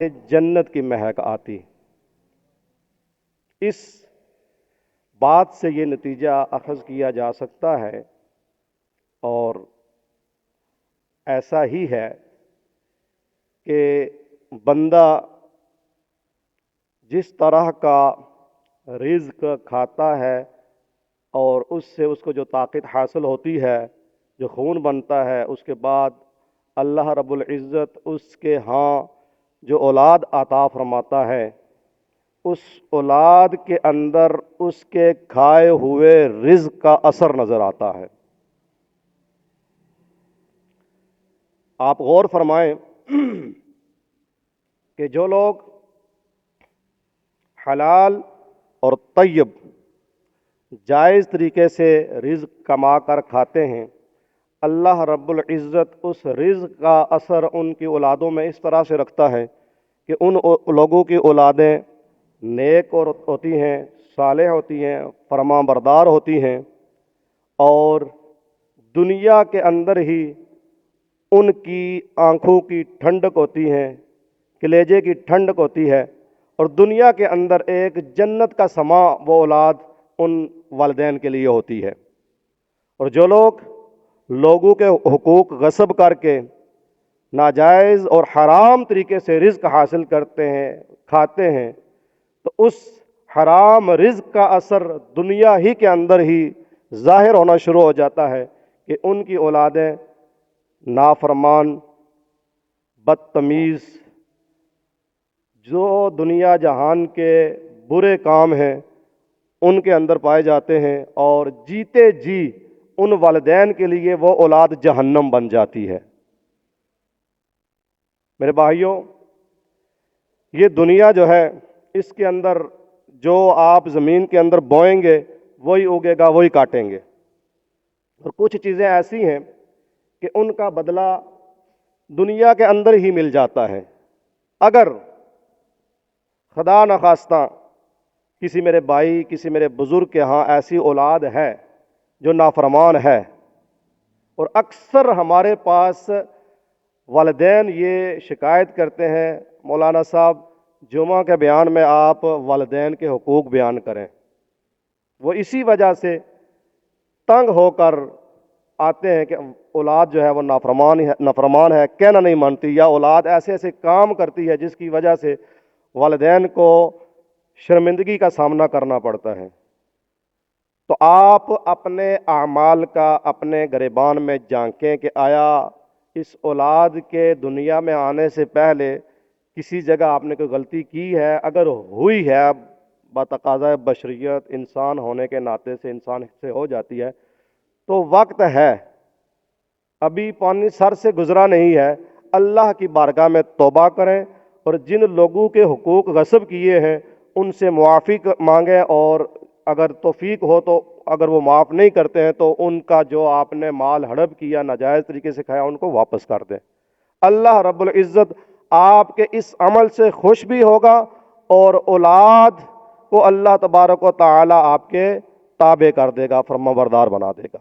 جنت کی مہک آتی۔ اس بات سے یہ نتیجہ اخذ کیا جا سکتا ہے، اور ایسا ہی ہے کہ بندہ جس طرح کا رزق کھاتا ہے اور اس سے اس کو جو طاقت حاصل ہوتی ہے، جو خون بنتا ہے، اس کے بعد اللہ رب العزت اس کے ہاں جو اولاد عطا فرماتا ہے، اس اولاد کے اندر اس کے کھائے ہوئے رزق کا اثر نظر آتا ہے۔ آپ غور فرمائیں کہ جو لوگ حلال اور طیب جائز طریقے سے رزق کما کر کھاتے ہیں، اللہ رب العزت اس رزق کا اثر ان کی اولادوں میں اس طرح سے رکھتا ہے کہ ان لوگوں کی اولادیں نیک اور ہوتی ہیں، صالح ہوتی ہیں، فرمان بردار ہوتی ہیں، اور دنیا کے اندر ہی ان کی آنکھوں کی ٹھنڈک ہوتی ہے، کلیجے کی ٹھنڈک ہوتی ہے، اور دنیا کے اندر ایک جنت کا سما وہ اولاد ان والدین کے لیے ہوتی ہے۔ اور جو لوگ لوگوں کے حقوق غصب کر کے ناجائز اور حرام طریقے سے رزق حاصل کرتے ہیں، کھاتے ہیں، تو اس حرام رزق کا اثر دنیا ہی کے اندر ہی ظاہر ہونا شروع ہو جاتا ہے کہ ان کی اولادیں نافرمان، بدتمیز، جو دنیا جہان کے برے کام ہیں ان کے اندر پائے جاتے ہیں، اور جیتے جی ان والدین کے لیے وہ اولاد جہنم بن جاتی ہے۔ میرے بھائیوں، یہ دنیا جو ہے، اس کے اندر جو آپ زمین کے اندر بوئیں گے وہی اگے گا، وہی کاٹیں گے، اور کچھ چیزیں ایسی ہیں کہ ان کا بدلہ دنیا کے اندر ہی مل جاتا ہے۔ اگر خدا نخواستہ کسی میرے بھائی، کسی میرے بزرگ کے ہاں ایسی اولاد ہے جو نافرمان ہے، اور اکثر ہمارے پاس والدین یہ شکایت کرتے ہیں، مولانا صاحب جمعہ کے بیان میں آپ والدین کے حقوق بیان کریں، وہ اسی وجہ سے تنگ ہو کر آتے ہیں کہ اولاد جو ہے وہ نافرمان ہے، کہنا نہیں مانتی، یا اولاد ایسے ایسے کام کرتی ہے جس کی وجہ سے والدین کو شرمندگی کا سامنا کرنا پڑتا ہے۔ تو آپ اپنے اعمال کا اپنے گریبان میں جھانکیں کہ آیا اس اولاد کے دنیا میں آنے سے پہلے کسی جگہ آپ نے کوئی غلطی کی ہے؟ اگر ہوئی ہے، بتقاضۂ بشریت انسان ہونے کے ناطے سے انسان سے ہو جاتی ہے، تو وقت ہے، ابھی پانی سر سے گزرا نہیں ہے، اللہ کی بارگاہ میں توبہ کریں، اور جن لوگوں کے حقوق غصب کیے ہیں ان سے معافی مانگیں، اور اگر توفیق ہو تو اگر وہ معاف نہیں کرتے ہیں تو ان کا جو آپ نے مال ہڑپ کیا، ناجائز طریقے سے کھایا، ان کو واپس کر دیں۔ اللہ رب العزت آپ کے اس عمل سے خوش بھی ہوگا، اور اولاد کو اللہ تبارک و تعالی آپ کے تابع کر دے گا، فرمانبردار بنا دے گا۔